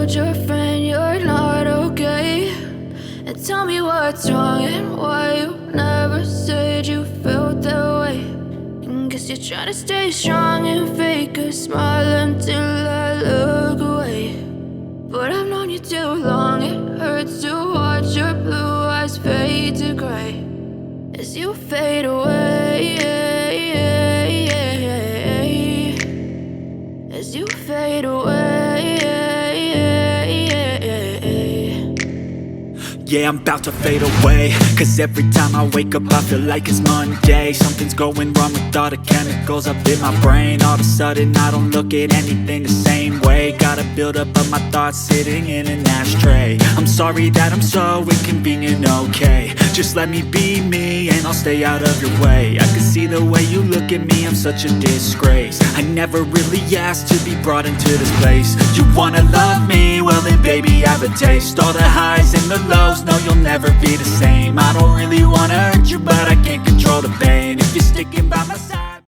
told your friend you're not okay, and tell me what's wrong and why you never said you felt that way. And guess you're trying to stay strong and fake a smile until I look away. But I've known you too long, it hurts to watch your blue eyes fade to gray as you fade away, as you fade away. Yeah, I'm about to fade away, cause every time I wake up I feel like it's Monday. Something's going wrong with all the chemicals up in my brain. All of a sudden I don't look at anything the same way. Got a build up of my thoughts sitting in an ashtray. I'm sorry that I'm so inconvenient, okay. Just let me be me and I'll stay out of your way. I can see the way you look at me, I'm such a disgrace. I never really asked to be brought into this place. You wanna love me? Well then baby have a taste. All the highs and the lows, no you'll never be the same. I don't really wanna hurt you, but I can't control the pain. If you're sticking by my side